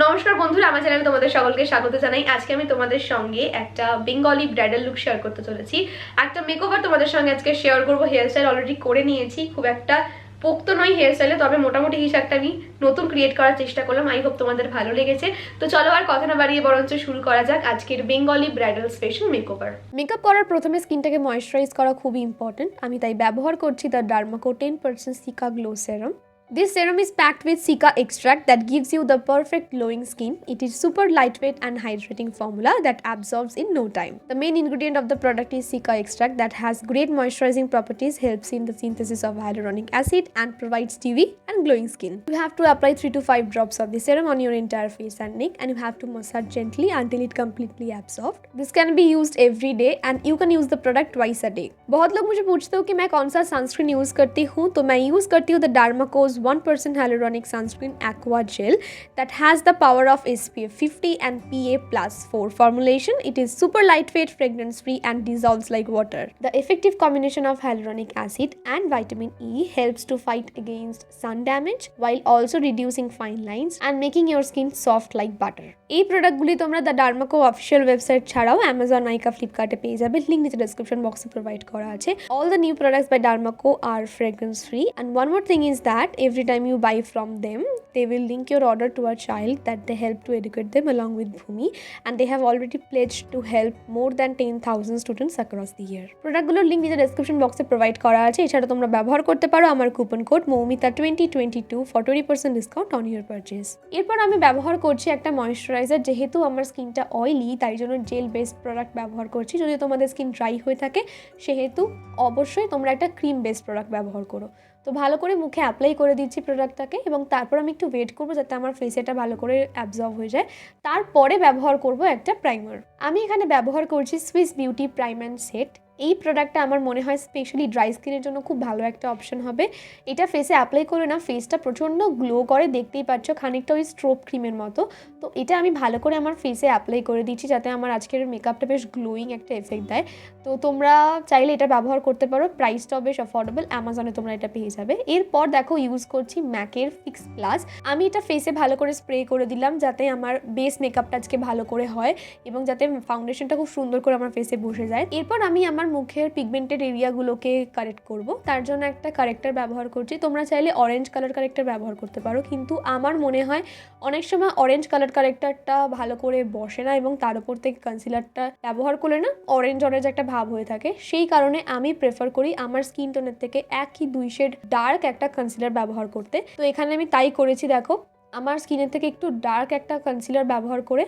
নমস্কার বন্ধুরা, আমার চ্যানেলে তোমাদের সকলকে স্বাগত জানাই। আজকে আমি তোমাদের সঙ্গে একটা বেঙ্গলি ব্রাইডাল লুক শেয়ার করতে চলেছি। একটা মেকওভার তোমাদের সঙ্গে আজকে শেয়ার করব। হেয়ার স্টাইল অলরেডি করে নিয়েছি, খুব একটা পোক্ত নয় হেয়ার স্টাইলে, তবে মোটামুটি কিছু একটা আমি নতুন ক্রিয়েট করার চেষ্টা করলাম। আই হোপ তোমাদের ভালো লেগেছে। তো চলো আর কথা না বাড়িয়ে বরঞ্চ শুরু করা যাক আজকের Bengali bridal special makeover. Makeup করার প্রথমে স্কিনটাকে ময়েশ্চারাইজ করা খুবই ইম্পর্টেন্ট। আমি তাই ব্যবহার করছি the Derma Co 10% seeker glow serum. This serum is packed with Cica extract that gives you the perfect glowing skin. It is super lightweight and hydrating formula that absorbs in no time. The main ingredient of the product is Cica extract that has great moisturizing properties, helps in the synthesis of hyaluronic acid and provides dewy and glowing skin. You have to apply 3 to 5 drops of the serum on your entire face and neck, and you have to massage gently until it completely absorbed. This can be used every day and you can use the product twice a day. बहुत लोग मुझे पूछते हो कि मैं कौन सा sunscreen use करती हूँ, तो मैं यूज करती हूँ the डार्माकोज 1% hyaluronic sunscreen aqua gel that has the power of SPF 50 and PA+4 formulation. It is super lightweight, fragrance free and dissolves like water. The effective combination of hyaluronic acid and vitamin E helps to fight against sun damage while also reducing fine lines and making your skin soft like butter. এই প্রোডাক্টগুলি তোমরা the Derma Co official website ছাড়াও Amazon, নাইকা, ফ্লিপকার্টে পেয়ে যাবে। Link নিচে description বক্সে provide করা আছে। All the new products by Darmaco are fragrance free, and one more thing is that every time you buy from them, they will link your order to a child that they help to educate them along with Bhumi, and they have already pledged to help more than 10,000 students across the year. প্রোডাক্টগুলোর link নিচে description বক্সে provide করা আছে। এছাড়া তোমরা ব্যবহার করতে পারো আমার coupon code Moumita 2022 for 20% discount on your purchase. এরপর আমি ব্যবহার করছি একটা ময়েশ্চারাইজার। যেহেতু আমার স্কিনটা অয়েলি, তাই জন্য জেল বেসড প্রোডাক্ট ব্যবহার করছি। যদি তোমাদের স্কিন ড্রাই হয়ে থাকে সেহেতু অবশ্যই তোমরা একটা ক্রিম বেসড প্রোডাক্ট ব্যবহার করো। তো ভালো করে মুখে অ্যাপ্লাই করে দিচ্ছি প্রোডাক্টটাকে, এবং তারপর আমি একটু ওয়েট করবো যাতে আমার ফেসে এটা ভালো করে অ্যাবজর্ব হয়ে যায়। তারপরে ব্যবহার করব একটা প্রাইমার। আমি এখানে ব্যবহার করছি Swiss beauty prime and set. এই প্রোডাক্টটা আমার মনে হয় স্পেশালি ড্রাই স্কিনের জন্য খুব ভালো একটা অপশন হবে। এটা ফেসে অ্যাপ্লাই করলে না ফেসটা প্রচণ্ড গ্লো করে, দেখতেই পাচ্ছ খানিকটা ওই স্ট্রোব ক্রিমের মতো। তো এটা আমি ভালো করে আমার ফেসে অ্যাপ্লাই করে দিচ্ছি যাতে আমার আজকের মেকআপটা বেশ গ্লোয়িং একটা এফেক্ট দেয়। তো তোমরা চাইলে এটা ব্যবহার করতে পারো, প্রাইসটাও বেশ অ্যাফোর্ডেবল, অ্যামাজনে তোমরা এটা পেয়ে যাবে। এরপর দেখো ইউজ করছি ম্যাকের ফিক্স প্লাস। আমি এটা ফেসে ভালো করে স্প্রে করে দিলাম যাতে আমার বেস মেকআপটা আজকে ভালো করে হয় এবং যাতে ফাউন্ডেশনটা খুব সুন্দর করে আমার ফেসে বসে যায়। এরপর আমি আমার মুখের পিগমেন্টেড এরিয়াগুলোকে কারেক্ট করব, তার জন্য একটা কারেক্টার ব্যবহার করছি। তোমরা চাইলে অরেঞ্জ কালার কারেক্টার ব্যবহার করতে পারো, কিন্তু আমার মনে হয় অনেক সময় অরেঞ্জ কালার কারেক্টারটা ভালো করে বসে না এবং তার উপর থেকে কনসিলারটা ব্যবহার করলে না অরেঞ্জ অরেঞ্জ একটা ভাব হয়ে থাকে। সেই কারণে আমি প্রেফার করি আমার স্কিন টোনের থেকে একই 2 শেড ডার্ক একটা কনসিলার ব্যবহার করতে। তো এখানে আমি তাই করেছি। দেখো আমার স্কিনের থেকে একটু ডার্ক একটা কনসিলার ব্যবহার করে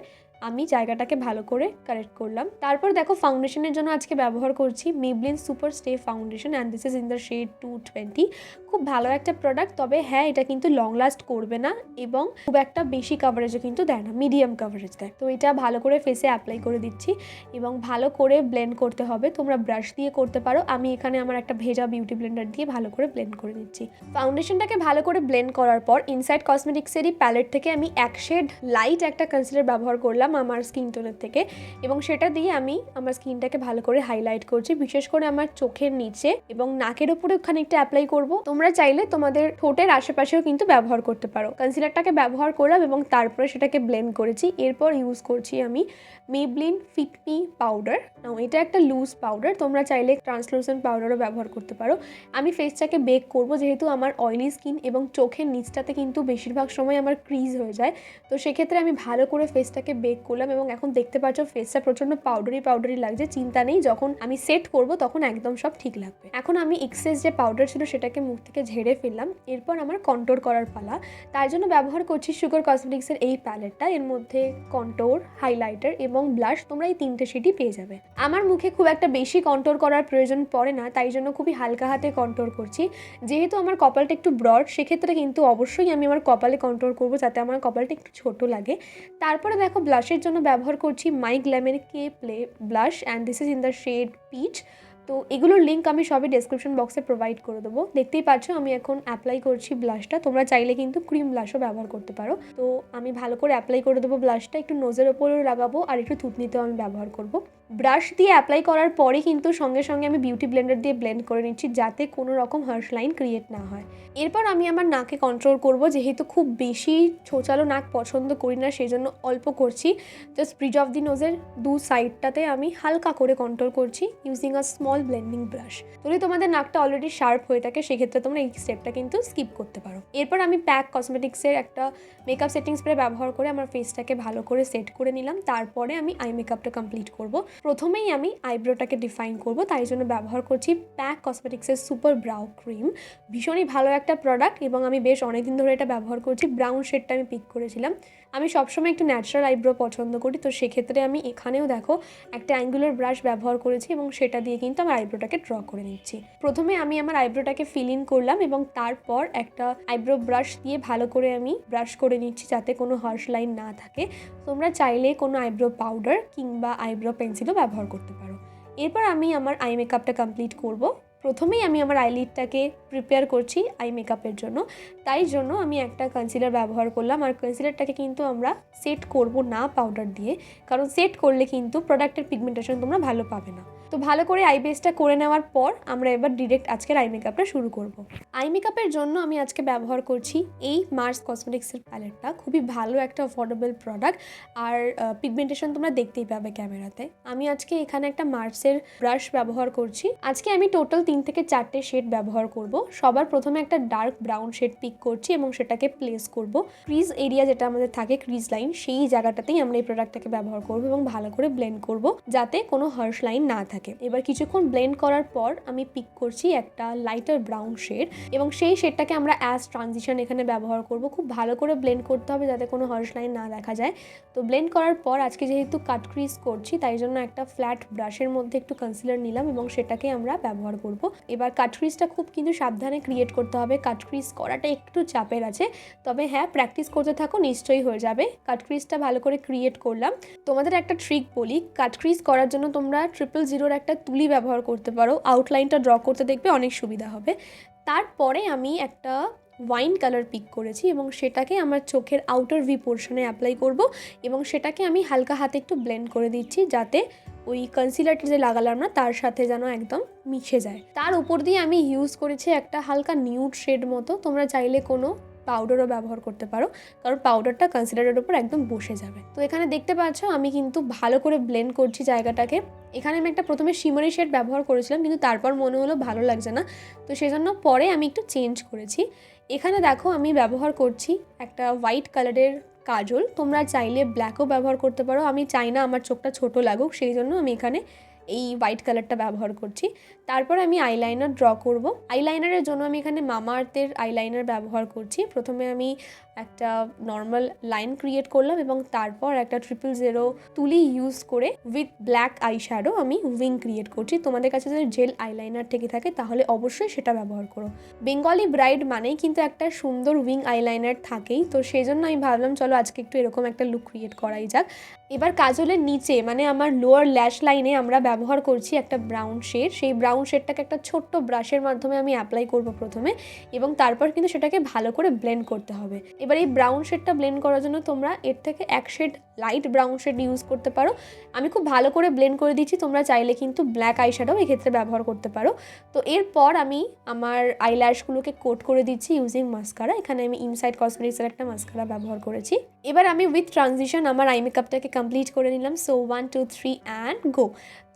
আমি জায়গাটাকে ভালো করে কারেক্ট করলাম। তারপর দেখো ফাউন্ডেশনের জন্য আজকে ব্যবহার করছি Maybelline super stay foundation, and this is in the shade 220। খুব ভালো একটা প্রোডাক্ট, তবে হ্যাঁ এটা কিন্তু লং লাস্ট করবে না এবং খুব একটা বেশি কাভারেজও কিন্তু দেয় না, মিডিয়াম কাভারেজ দেয়। তো এটা ভালো করে ফেসে অ্যাপ্লাই করে দিচ্ছি এবং ভালো করে ব্লেন্ড করতে হবে। তোমরা ব্রাশ দিয়ে করতে পারো, আমি এখানে আমার একটা ভেজা বিউটি ব্লেন্ডার দিয়ে ভালো করে ব্লেন্ড করে দিচ্ছি। ফাউন্ডেশনটাকে ভালো করে ব্লেন্ড করার পর ইনসাইড কসমেটিক্সেরই প্যালেট থেকে আমি এক শেড লাইট একটা কনসিলার ব্যবহার করলাম আমার স্কিন টোনের থেকে, এবং সেটা দিয়ে আমি আমার স্কিনটাকে ভালো করে হাইলাইট করছি, বিশেষ করে আমার চোখের নিচে এবং নাকের উপরে খানিকটা অ্যাপ্লাই করব। তোমরা চাইলে তোমাদের ঠোঁটের আশেপাশেও কিন্তু ব্যবহার করতে পারো। কনসিলারটাকে ব্যবহার করলাম এবং তারপরে সেটাকে ব্লেন্ড করেছি। এরপর ইউজ করছি আমি Maybelline ফিট মি পাউডার। এটা একটা লুজ পাউডার, তোমরা চাইলে ট্রান্সলুসেন্ট পাউডারও ব্যবহার করতে পারো। আমি ফেসটাকে বেক করব, যেহেতু আমার অয়েলি স্কিন এবং চোখের নিচটাতে কিন্তু বেশিরভাগ সময় আমার ক্রিজ হয়ে যায়। তো সেক্ষেত্রে আমি ভালো করে ফেসটাকে বেক করলাম এবং এখন দেখতে পাচ্ছ ফেসটা প্রচণ্ড পাউডারি লাগছে। চিন্তা নেই, যখন আমি সেট করব তখন একদম সব ঠিক লাগবে। এখন আমি এক্সেস যে পাউডার ছিল সেটাকে মুখ থেকে ঝেড়ে ফেললাম। এরপর আমার কন্ট্রোর করার পালা। তার জন্য ব্যবহার করছি সুগার কসমেটিক্সের এই প্যালেটটা। এর মধ্যে কন্ট্রোর, হাইলাইটার এবং ব্লাশ, তোমরা এই 3টে শেডই পেয়ে যাবে। আমার মুখে খুব একটা বেশি কন্ট্রোর করার প্রয়োজন পড়ে না, তাই জন্য খুবই হালকা হাতে কন্ট্রোর করছি। যেহেতু আমার কপালটা একটু ব্রড, সেক্ষেত্রে কিন্তু অবশ্যই আমি আমার কপালে কন্ট্রোর করব যাতে আমার কপালটা একটু ছোট লাগে। তারপরে দেখো ব্লাশের জন্য ব্যবহার করছি মাই গ্ল্যামের K play blush, and this is in the shade peach. তো এগুলোর লিঙ্ক আমি সবই ডেসক্রিপশন বক্সে প্রোভাইড করে দেবো। দেখতেই পাচ্ছ আমি এখন অ্যাপ্লাই করছি ব্লাশটা। তোমরা চাইলে কিন্তু ক্রিম ব্লাশও ব্যবহার করতে পারো। তো আমি ভালো করে অ্যাপ্লাই করে দেবো ব্লাশটা, একটু নোজের ওপরেও লাগাবো আর একটু থুতনিতেও আমি ব্যবহার করব। ব্রাশ দিয়ে অ্যাপ্লাই করার পরে কিন্তু সঙ্গে সঙ্গে আমি বিউটি ব্লেন্ডার দিয়ে ব্লেন্ড করে নিচ্ছি, যাতে কোনো রকম হার্শ লাইন ক্রিয়েট না হয়। এরপর আমি আমার নাকে কন্ট্রোল করব, যেহেতু খুব বেশি ছোচালো নাক পছন্দ করি না, সেই জন্য অল্প করছি। জাস্ট ব্রিজ অফ দি নোজের দু সাইডটাতে আমি হালকা করে কন্ট্রোল করছি using a small blending brush. যদি তোমাদের নাকটা অলরেডি শার্প হয়ে থাকে সেক্ষেত্রে তোমরা এই স্টেপটা কিন্তু স্কিপ করতে পারো। এরপর আমি প্যাক কসমেটিক্সের একটা মেকআপ সেটিং স্প্রে ব্যবহার করে আমার ফেসটাকে ভালো করে সেট করে নিলাম। তারপরে আমি আই মেকআপটা কমপ্লিট করব। প্রথমেই আমি আইব্রোটাকে ডিফাইন করব, তাই জন্য ব্যবহার করছি প্যাক কসমেটিক্সের সুপার ব্রাউ ক্রিম। ভীষণই ভালো একটা প্রোডাক্ট এবং আমি বেশ অনেকদিন ধরে এটা ব্যবহার করছি। ব্রাউন শেডটা আমি পিক করেছিলাম। আমি সবসময় একটু ন্যাচারাল আইব্রো পছন্দ করি, তো সেক্ষেত্রে আমি এখানেও দেখো একটা অ্যাঙ্গুলার ব্রাশ ব্যবহার করেছি এবং সেটা দিয়ে কিন্তু আমার আইব্রোটাকে ড্র করে নিচ্ছি। প্রথমে আমি আমার আইব্রোটাকে ফিল ইন করলাম এবং তারপর একটা আইব্রো ব্রাশ দিয়ে ভালো করে আমি ব্রাশ করে নিচ্ছি, যাতে কোনো হার্শ লাইন না থাকে। তোমরা চাইলে কোনো আইব্রো পাউডার কিংবা আইব্রো পেন্সিলও ব্যবহার করতে পারো। এরপর আমি আমার আই মেকআপটা কমপ্লিট করব। প্রথমেই আমি আমার আইলিডটাকে প্রিপেয়ার করছি আই মেকআপের জন্য, তাই জন্য আমি একটা কনসিলার ব্যবহার করলাম। আর কনসিলারটাকে কিন্তু আমরা সেট করব না পাউডার দিয়ে, কারণ সেট করলে কিন্তু প্রোডাক্টের পিগমেন্টেশন তোমরা ভালো পাবে না। তো ভালো করে আই বেসটা করে নেওয়ার পর আমরা এবার ডিরেক্ট আজকের আই মেকআপটা শুরু করব। আই মেকআপের জন্য আমি আজকে ব্যবহার করছি এই মার্স কসমেটিক্সের প্যালেটটা। খুবই ভালো একটা অ্যাফোর্ডেবল প্রোডাক্ট, আর পিগমেন্টেশন তোমরা দেখতেই পাবে ক্যামেরাতে। আমি আজকে এখানে একটা মার্সের ব্রাশ ব্যবহার করছি। আজকে আমি টোটাল 3 থেকে 4টে শেড ব্যবহার করব। সবার প্রথমে একটা ডার্ক ব্রাউন শেড পিক করছি এবং সেটাকে প্লেস করব ক্রিজ এরিয়া, যেটা আমাদের থাকে ক্রিজ লাইন, সেই জায়গাটাতেই আমরা এই প্রোডাক্টটাকে ব্যবহার করব এবং ভালো করে ব্লেন্ড করব, যাতে কোনো হার্শ লাইন না থাকে। এবার কিছুক্ষণ ব্লেন্ড করার পর আমি পিক করছি একটা লাইটার ব্রাউন শেড এবং সেই শেডটাকে আমরা অ্যাজ ট্রানজিশন এখানে ব্যবহার করব। খুব ভালো করে ব্লেন্ড করতে হবে যাতে কোনো হার্শ লাইন না দেখা যায়। তো ব্লেন্ড করার পর আজকে যেহেতু কাট ক্রিজ করছি, তাই জন্য একটা ফ্ল্যাট ব্রাশের মধ্যে একটু কনসিলার নিলাম এবং সেটাকে আমরা ব্যবহার করব। এবার কাট ক্রিজটা খুব কিন্তু সাবধানে ক্রিয়েট করতে হবে। কাট ক্রিজ করাটা একটু চাপের আছে, তবে হ্যাঁ, প্র্যাকটিস করতে থাকো, নিশ্চয়ই হয়ে যাবে। কাট ক্রিজটা ভালো করে ক্রিয়েট করলাম। তোমাদের একটা ট্রিক বলি, কাট ক্রিজ করার জন্য তোমরা 000 একটা তুলি ব্যবহার করতে পারো। আউটলাইনটা ড্র করতে দেখবে অনেক সুবিধা হবে। তারপরে আমি একটা ওয়াইন কালার পিক করেছি এবং সেটাকে আমার চোখের আউটার ভি পোর্শনে অ্যাপ্লাই করব এবং সেটাকে আমি হালকা হাতে একটু ব্লেন্ড করে দিচ্ছি, যাতে ওই কনসিলারটা যে লাগালাম না তার সাথে যেন একদম মিশে যায়। তার উপর দিয়ে আমি ইউজ করেছি একটা হালকা নিউড শেড মতো। তোমরা চাইলে কোনো পাউডারও ব্যবহার করতে পারো, কারণ পাউডারটা কনসিলারের উপর একদম বসে যাবে। তো এখানে দেখতে পাচ্ছ আমি কিন্তু ভালো করে ব্লেন্ড করছি জায়গাটাকে। এখানে আমি একটা প্রথমে শিমারি শেড ব্যবহার করেছিলাম, কিন্তু তারপর মনে হলো ভালো লাগছে না, তো সেজন্য পরে আমি একটু চেঞ্জ করেছি। এখানে দেখো আমি ব্যবহার করছি একটা হোয়াইট কালারের কাজল। তোমরা চাইলে ব্ল্যাকও ব্যবহার করতে পারো। আমি চাই না আমার চোখটা ছোট লাগুক, সেই জন্য আমি এখানে এই হোয়াইট কালারটা ব্যবহার করছি। তারপর আমি আইলাইনার ড্র করব। আইলাইনারের জন্য আমি এখানে মামা আর্থের আইলাইনার ব্যবহার করছি। প্রথমে আমি একটা নর্মাল লাইন ক্রিয়েট করলাম এবং তারপর একটা 000 তুলি ইউজ করে উইথ ব্ল্যাক আই শ্যাডো আমি উইং ক্রিয়েট করছি। তোমাদের কাছে যদি জেল আইলাইনার থেকে থাকে তাহলে অবশ্যই সেটা ব্যবহার করো। বেঙ্গলি ব্রাইড মানেই কিন্তু একটা সুন্দর উইং আইলাইনার থাকেই, তো সেই জন্য আমি ভাবলাম চলো আজকে একটু এরকম একটা লুক ক্রিয়েট করাই যাক। এবার কাজলের নিচে মানে আমার লোয়ার ল্যাশ লাইনে আমরা ব্যবহার করছি একটা ব্রাউন শেড। সেই ব্রাউন শেডটাকে একটা ছোট্ট ব্রাশের মাধ্যমে আমি অ্যাপ্লাই করব প্রথমে, এবং তারপর কিন্তু সেটাকে ভালো করে ব্লেন্ড করতে হবে। এবার এই ব্রাউন শেডটা ব্লেন্ড করার জন্য তোমরা এর থেকে এক shade light brown shade use করতে পারো। আমি খুব ভালো করে ব্লেন্ড করে দিচ্ছি, তোমরা চাইলে কিন্তু ব্ল্যাক আই শ্যাডো এক্ষেত্রে ব্যবহার করতে পারো। তো এরপর আমি আমার আইল্যাশগুলোকে কোট করে দিচ্ছি ইউজিং মাস্কারা। এখানে আমি ইনসাইড কসমেটিক্সের একটা মাস্কারা ব্যবহার করেছি। এবার আমি উইথ ট্রানজিশন আমার আই মেকআপটাকে কমপ্লিট করে নিলাম। So 1 2 3 and go.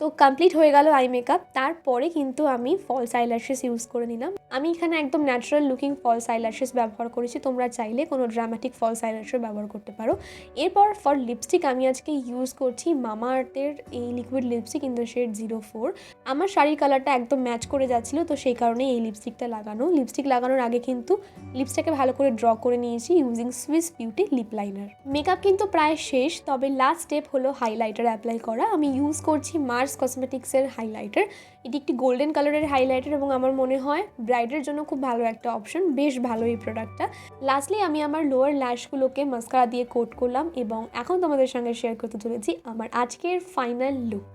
তো কমপ্লিট হয়ে গেল আই মেকআপ। তারপরে কিন্তু আমি ফলস আইল্যাশেস ইউজ করে নিলাম। আমি এখানে একদম ন্যাচারাল লুকিং ফলস আইল্যাশেস ব্যবহার করেছি। তোমরা চাইলে কোনো ড্রামাটিক ফলস আইল্যাশও ব্যবহার করতে পারো। এরপর ফর লিপস্টিক আমি আজকে ইউজ করছি মামা আর্থের এই liquid lipstick in the shade 04। আমার শাড়ির কালারটা একদম ম্যাচ করে যাচ্ছিল, তো সেই কারণে এই লিপস্টিকটা লাগানো। লিপস্টিক লাগানোর আগে কিন্তু লিপসটাকে ভালো করে ড্র করে নিয়েছি using Swiss beauty lip liner. Makeup কিন্তু প্রায় শেষ, তবে লাস্ট স্টেপ হলো হাইলাইটার অ্যাপ্লাই করা। আমি ইউজ করছি মার্স কসমেটিক্সের হাইলাইটার। এটি একটি গোল্ডেন কালারের হাইলাইটার এবং আমার মনে হয় ব্রাইডের জন্য খুব ভালো একটা অপশন। বেশ ভালো এই প্রোডাক্টটা। লাস্টলি আমি আমার লোয়ার ল্যাশগুলোকে মাস্কারা দিয়ে কোট করলাম এবং এখন তোমাদের সঙ্গে শেয়ার করতে চলেছি আমার আজকের ফাইনাল লুক।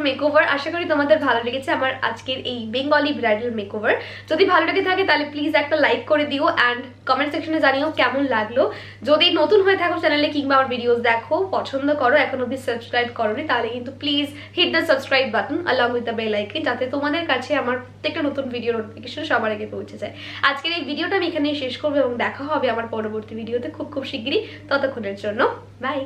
মেকওভার। আশা করি তোমাদের ভালো লেগেছে আমার আজকের এই বেঙ্গলি ব্রাইডাল মেকওভার। যদি ভালো লেগে থাকে তাহলে প্লিজ একটা লাইক করে দিও অ্যান্ড কমেন্ট সেকশনে জানিও কেমন লাগলো। যদি নতুন হয়ে থাকো চ্যানেলে কিংবা আমার ভিডিওস দেখো, পছন্দ করো, এখন অবধি সাবস্ক্রাইব করোনি, তাহলে কিন্তু please hit the subscribe button along with the bell icon, যাতে তোমাদের কাছে আমার প্রত্যেকটা নতুন ভিডিও নোটিফিকেশন সবার আগে পৌঁছে যায়। আজকের এই ভিডিওটা আমি এখানেই শেষ করবো এবং দেখা হবে আমার পরবর্তী ভিডিওতে খুব শিগগিরই। ততক্ষণের জন্য বাই।